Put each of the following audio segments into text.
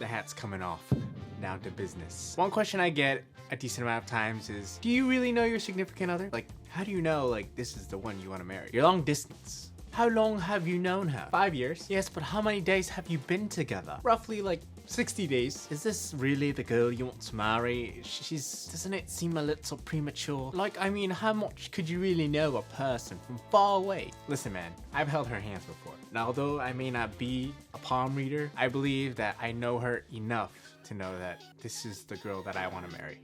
the hat's coming off. Down to business. One question I get a decent amount of times is, do you really know your significant other? Like, how do you know, like, this is the one you want to marry? You're long distance. How long have you known her? 5 years? Yes, but how many days have you been together? Roughly like 60 days. Is this really the girl you want to marry? Doesn't it seem a little premature? Like, I mean, how much could you really know a person from far away? Listen, man, I've held her hands before. And although I may not be a palm reader, I believe that I know her enough to know that this is the girl that I want to marry.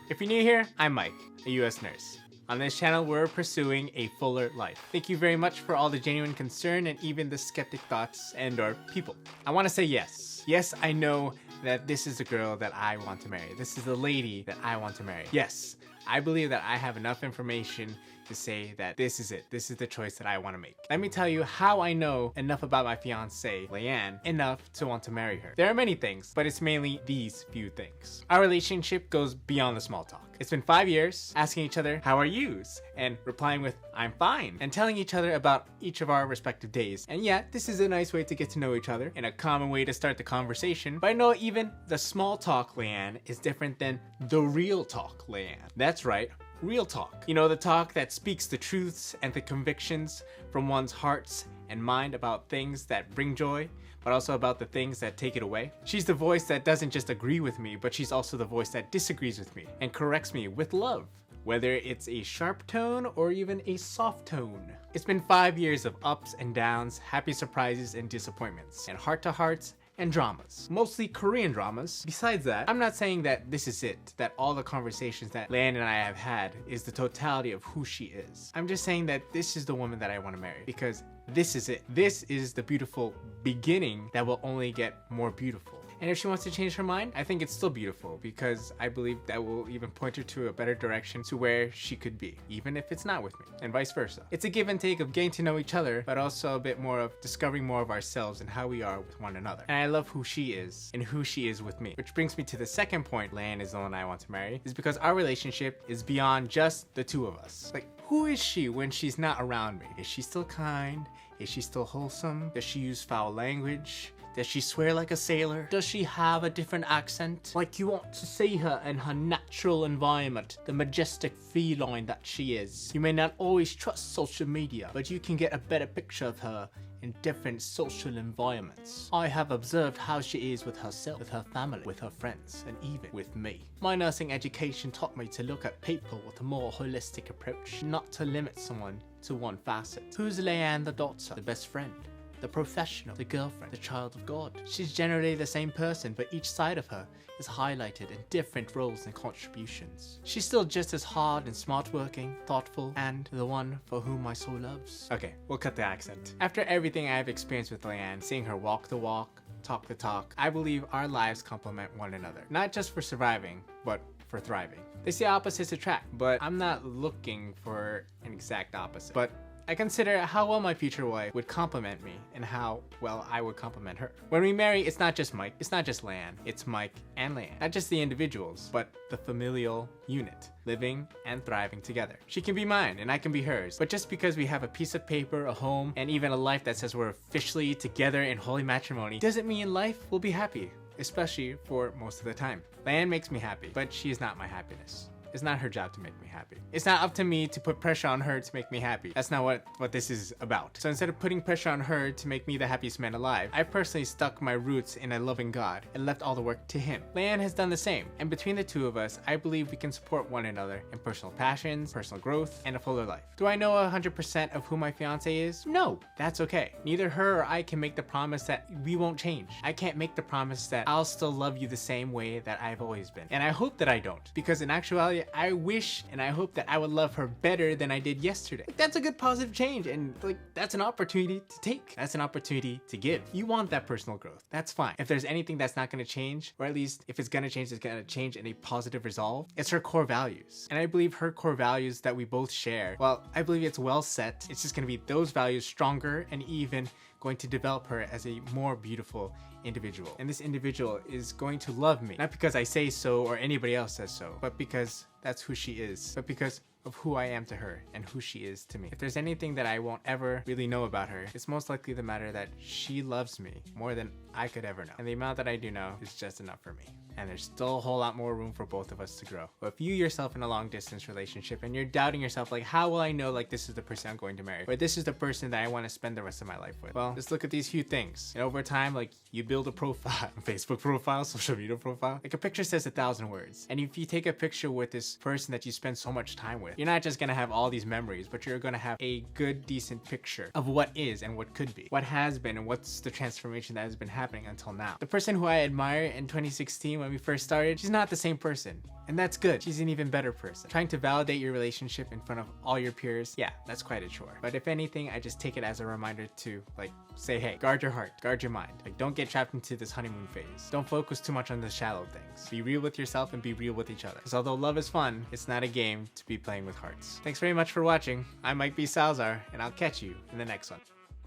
If you're new here, I'm Mike, a US nurse. On this channel, we're pursuing a fuller life. Thank you very much for all the genuine concern and even the skeptic thoughts and or people. I want to say yes. Yes, I know that this is the girl that I want to marry. This is the lady that I want to marry. Yes, I believe that I have enough information to say that this is it. This is the choice that I want to make. Let me tell you how I know enough about my fiancée, Leanne, enough to want to marry her. There are many things, but it's mainly these few things. Our relationship goes beyond the small talk. It's been 5 years asking each other, how are yous? And replying with, I'm fine. And telling each other about each of our respective days. And yeah, this is a nice way to get to know each other and a common way to start the conversation. But I know even the small talk Leanne is different than the real talk Leanne. That's right. Real talk. You know, the talk that speaks the truths and the convictions from one's hearts and mind about things that bring joy, but also about the things that take it away. She's the voice that doesn't just agree with me, but she's also the voice that disagrees with me and corrects me with love, whether it's a sharp tone or even a soft tone. It's been 5 years of ups and downs, happy surprises and disappointments, and heart-to-hearts and dramas, mostly Korean dramas. Besides that, I'm not saying that this is it, that all the conversations that Leanne and I have had is the totality of who she is. I'm just saying that this is the woman that I want to marry, because this is it. This is the beautiful beginning that will only get more beautiful. And if she wants to change her mind, I think it's still beautiful, because I believe that will even point her to a better direction to where she could be, even if it's not with me, and vice versa. It's a give and take of getting to know each other, but also a bit more of discovering more of ourselves and how we are with one another. And I love who she is and who she is with me. Which brings me to the second point, Leanne is the one I want to marry, is because our relationship is beyond just the two of us. Like, who is she when she's not around me? Is she still kind? Is she still wholesome? Does she use foul language? Does she swear like a sailor? Does she have a different accent? Like you want to see her in her natural environment, the majestic feline that she is. You may not always trust social media, but you can get a better picture of her in different social environments. I have observed how she is with herself, with her family, with her friends, and even with me. My nursing education taught me to look at people with a more holistic approach, not to limit someone to one facet. Who's Leanne the daughter, the best friend, the professional, the girlfriend, the child of God? She's generally the same person, but each side of her is highlighted in different roles and contributions. She's still just as hard and smart working, thoughtful, and the one for whom my soul loves. Okay, we'll cut the accent. After everything I've experienced with Leanne, seeing her walk the walk, talk the talk, I believe our lives complement one another. Not just for surviving, but for thriving. They say opposites attract, but I'm not looking for an exact opposite. But I consider how well my future wife would complement me and how well I would complement her. When we marry, it's not just Mike, it's not just Leanne, it's Mike and Leanne. Not just the individuals, but the familial unit, living and thriving together. She can be mine and I can be hers, but just because we have a piece of paper, a home, and even a life that says we're officially together in holy matrimony, doesn't mean life will be happy, especially for most of the time. Leanne makes me happy, but she is not my happiness. It's not her job to make me happy. It's not up to me to put pressure on her to make me happy. That's not what this is about. So instead of putting pressure on her to make me the happiest man alive, I personally stuck my roots in a loving God and left all the work to him. Leanne has done the same, and between the two of us, I believe we can support one another in personal passions, personal growth, and a fuller life. Do I know 100% of who my fiance is? No, that's okay. Neither her or I can make the promise that we won't change. I can't make the promise that I'll still love you the same way that I've always been. And I hope that I don't, because in actuality, I wish and I hope that I would love her better than I did yesterday. That's a good positive change, and that's an opportunity to take. That's an opportunity to give. You want that personal growth. That's fine. If there's anything that's not going to change, or at least if it's going to change, it's going to change in a positive resolve, it's her core values. And I believe her core values that we both share, well, I believe it's well set. It's just going to be those values stronger and even going to develop her as a more beautiful individual. And this individual is going to love me, not because I say so or anybody else says so, but because that's who she is, but because of who I am to her and who she is to me. If there's anything that I won't ever really know about her, it's most likely the matter that she loves me more than I could ever know. And the amount that I do know is just enough for me. And there's still a whole lot more room for both of us to grow. But if you yourself in a long distance relationship and you're doubting yourself, like, how will I know like this is the person I'm going to marry? Or this is the person that I want to spend the rest of my life with? Well, just look at these few things. And over time, like, you build a profile, Facebook profile, social media profile. Like, a picture says 1,000 words. And if you take a picture with this person that you spend so much time with, you're not just gonna have all these memories, but you're gonna have a good, decent picture of what is and what could be, what has been, and what's the transformation that has been happening until now. The person who I admire in 2016 when we first started, she's not the same person. And that's good. She's an even better person. Trying to validate your relationship in front of all your peers, yeah, that's quite a chore. But if anything, I just take it as a reminder to, like, say, hey, guard your heart, guard your mind. Like, don't get trapped into this honeymoon phase. Don't focus too much on the shallow things. Be real with yourself and be real with each other. Because although love is fun, it's not a game to be playing with hearts. Thanks very much for watching. I'm Mike B. Salazar, and I'll catch you in the next one.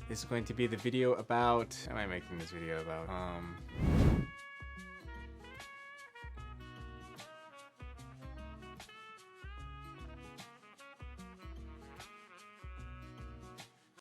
This is going to be the video about... What am I making this video about?